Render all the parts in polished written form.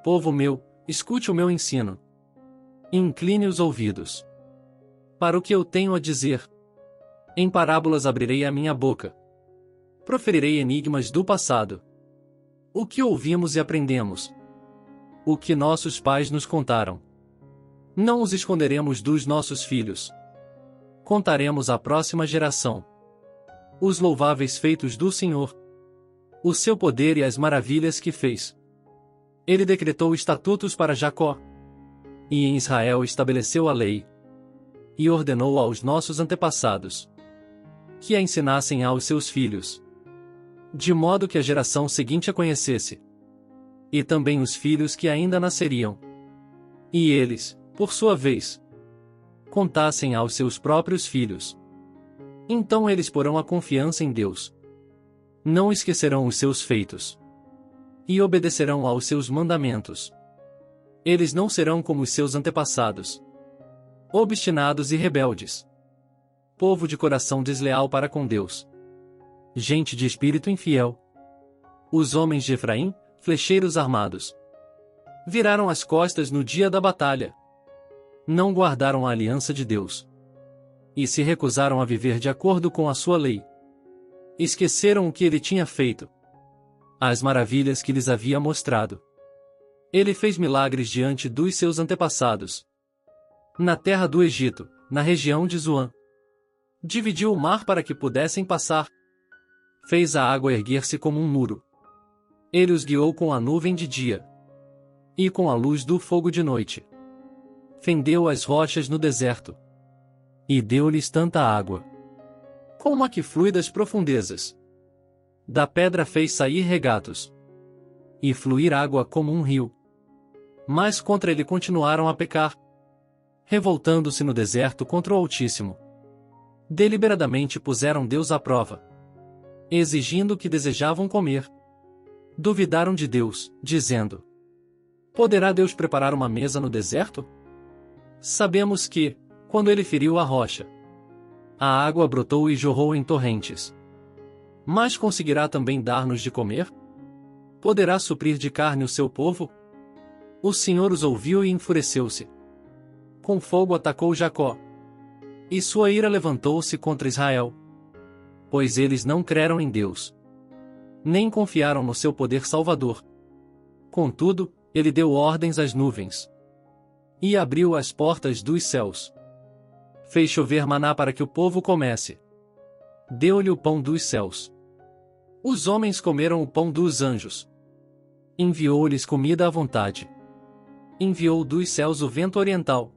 Povo meu, escute o meu ensino. Incline os ouvidos para o que eu tenho a dizer. Em parábolas abrirei a minha boca. Proferirei enigmas do passado. O que ouvimos e aprendemos. O que nossos pais nos contaram. Não os esconderemos dos nossos filhos. Contaremos à próxima geração os louváveis feitos do Senhor, o seu poder e as maravilhas que fez. Ele decretou estatutos para Jacó, e em Israel estabeleceu a lei, e ordenou aos nossos antepassados que a ensinassem aos seus filhos, de modo que a geração seguinte a conhecesse, e também os filhos que ainda nasceriam, e eles, por sua vez, contassem aos seus próprios filhos. Então eles porão a confiança em Deus. Não esquecerão os seus feitos, e obedecerão aos seus mandamentos. Eles não serão como os seus antepassados, obstinados e rebeldes, povo de coração desleal para com Deus, gente de espírito infiel. Os homens de Efraim, flecheiros armados, viraram as costas no dia da batalha. Não guardaram a aliança de Deus, e se recusaram a viver de acordo com a sua lei. Esqueceram o que ele tinha feito, as maravilhas que lhes havia mostrado. Ele fez milagres diante dos seus antepassados, na terra do Egito, na região de Zoan. Dividiu o mar para que pudessem passar. Fez a água erguer-se como um muro. Ele os guiou com a nuvem de dia, e com a luz do fogo de noite. Fendeu as rochas no deserto, e deu-lhes tanta água, como a que flui das profundezas. Da pedra fez sair regatos, e fluir água como um rio. Mas contra ele continuaram a pecar, revoltando-se no deserto contra o Altíssimo. Deliberadamente puseram Deus à prova, exigindo o que desejavam comer. Duvidaram de Deus, dizendo: poderá Deus preparar uma mesa no deserto? Sabemos que, quando ele feriu a rocha, a água brotou e jorrou em torrentes. Mas conseguirá também dar-nos de comer? Poderá suprir de carne o seu povo? O Senhor os ouviu e enfureceu-se. Com fogo atacou Jacó, e sua ira levantou-se contra Israel. Pois eles não creram em Deus, nem confiaram no seu poder salvador. Contudo, ele deu ordens às nuvens, e abriu as portas dos céus. Fez chover maná para que o povo comesse. Deu-lhe o pão dos céus. Os homens comeram o pão dos anjos. Enviou-lhes comida à vontade. Enviou dos céus o vento oriental,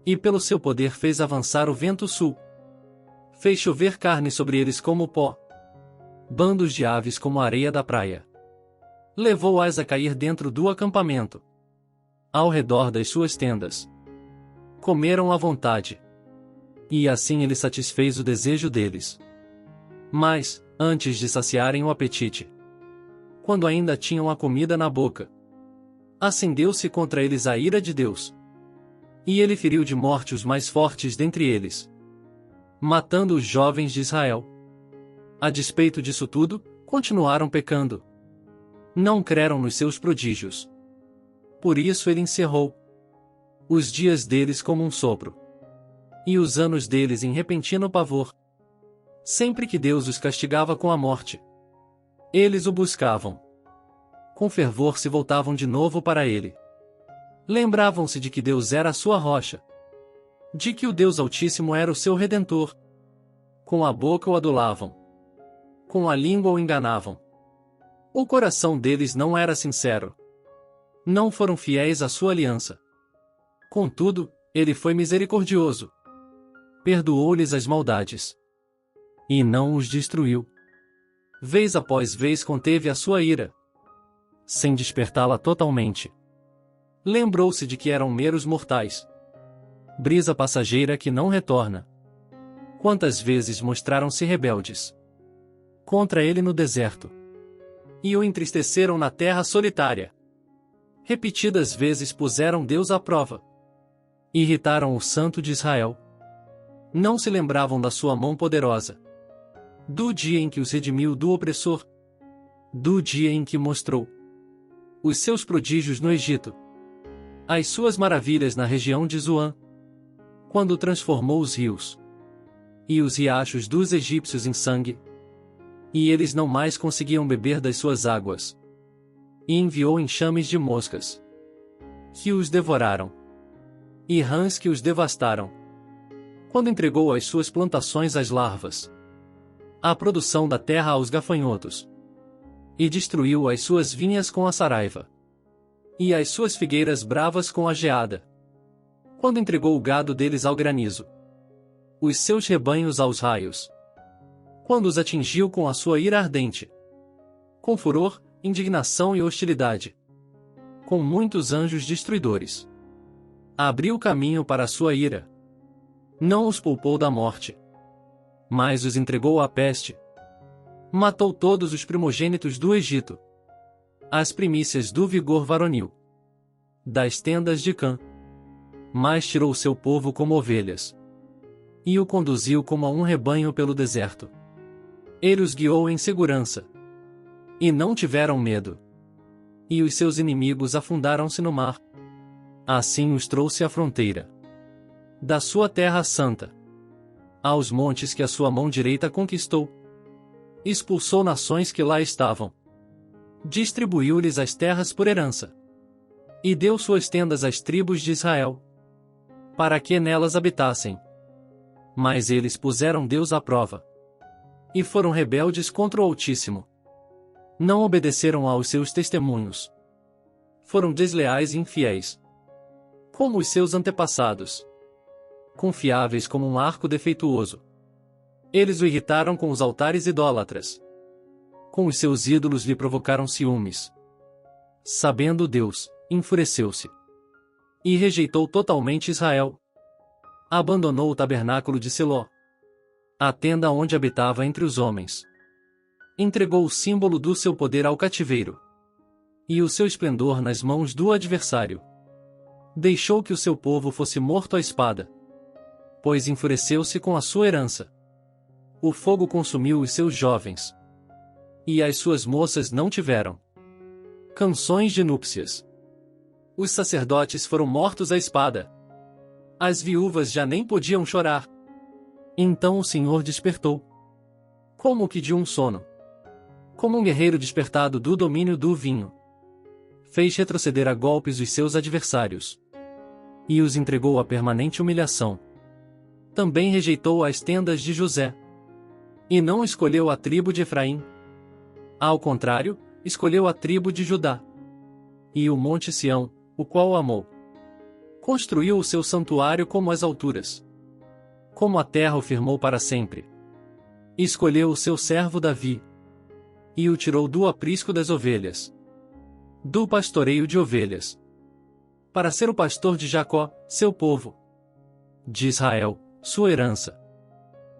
e pelo seu poder fez avançar o vento sul. Fez chover carne sobre eles como pó, bandos de aves como a areia da praia. Levou-as a cair dentro do acampamento, ao redor das suas tendas. Comeram à vontade, e assim ele satisfez o desejo deles. Mas, antes de saciarem o apetite, quando ainda tinham a comida na boca, acendeu-se contra eles a ira de Deus, e ele feriu de morte os mais fortes dentre eles, matando os jovens de Israel. A despeito disso tudo, continuaram pecando. Não creram nos seus prodígios. Por isso ele encerrou os dias deles como um sopro, e os anos deles em repentino pavor. Sempre que Deus os castigava com a morte, eles o buscavam. Com fervor se voltavam de novo para ele. Lembravam-se de que Deus era a sua rocha, de que o Deus Altíssimo era o seu Redentor. Com a boca o adulavam, com a língua o enganavam. O coração deles não era sincero. Não foram fiéis à sua aliança. Contudo, ele foi misericordioso. Perdoou-lhes as maldades, e não os destruiu. Vez após vez conteve a sua ira, sem despertá-la totalmente. Lembrou-se de que eram meros mortais, brisa passageira que não retorna. Quantas vezes mostraram-se rebeldes contra ele no deserto, e o entristeceram na terra solitária. Repetidas vezes puseram Deus à prova, irritaram o Santo de Israel. Não se lembravam da sua mão poderosa, do dia em que os redimiu do opressor, do dia em que mostrou os seus prodígios no Egito, as suas maravilhas na região de Zoan, quando transformou os rios e os riachos dos egípcios em sangue, e eles não mais conseguiam beber das suas águas, e enviou enxames de moscas, que os devoraram, e rãs que os devastaram, quando entregou as suas plantações às larvas, a produção da terra aos gafanhotos, e destruiu as suas vinhas com a saraiva, e as suas figueiras bravas com a geada, quando entregou o gado deles ao granizo, os seus rebanhos aos raios, quando os atingiu com a sua ira ardente, com furor, indignação e hostilidade, com muitos anjos destruidores. Abriu caminho para a sua ira. Não os poupou da morte, mas os entregou à peste. Matou todos os primogênitos do Egito, as primícias do vigor varonil, das tendas de Cã. Mas tirou seu povo como ovelhas, e o conduziu como a um rebanho pelo deserto. Ele os guiou em segurança, e não tiveram medo. E os seus inimigos afundaram-se no mar. Assim os trouxe à fronteira da sua terra santa, aos montes que a sua mão direita conquistou. Expulsou nações que lá estavam. Distribuiu-lhes as terras por herança. E deu suas tendas às tribos de Israel, para que nelas habitassem. Mas eles puseram Deus à prova, e foram rebeldes contra o Altíssimo. Não obedeceram aos seus testemunhos. Foram desleais e infiéis, como os seus antepassados, confiáveis como um arco defeituoso. Eles o irritaram com os altares idólatras. Com os seus ídolos lhe provocaram ciúmes. Sabendo Deus, enfureceu-se, e rejeitou totalmente Israel. Abandonou o tabernáculo de Siló, a tenda onde habitava entre os homens. Entregou o símbolo do seu poder ao cativeiro, e o seu esplendor nas mãos do adversário. Deixou que o seu povo fosse morto à espada, pois enfureceu-se com a sua herança. O fogo consumiu os seus jovens, e as suas moças não tiveram canções de núpcias. Os sacerdotes foram mortos à espada. As viúvas já nem podiam chorar. Então o Senhor despertou, como que de um sono, como um guerreiro despertado do domínio do vinho. Fez retroceder a golpes os seus adversários, e os entregou à permanente humilhação. Também rejeitou as tendas de José, e não escolheu a tribo de Efraim. Ao contrário, escolheu a tribo de Judá, e o monte Sião, o qual amou. Construiu o seu santuário como as alturas, como a terra o firmou para sempre. Escolheu o seu servo Davi, e o tirou do aprisco das ovelhas, do pastoreio de ovelhas, para ser o pastor de Jacó, seu povo, de Israel, sua herança.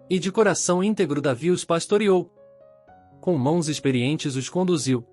E de coração íntegro Davi os pastoreou. Com mãos experientes os conduziu,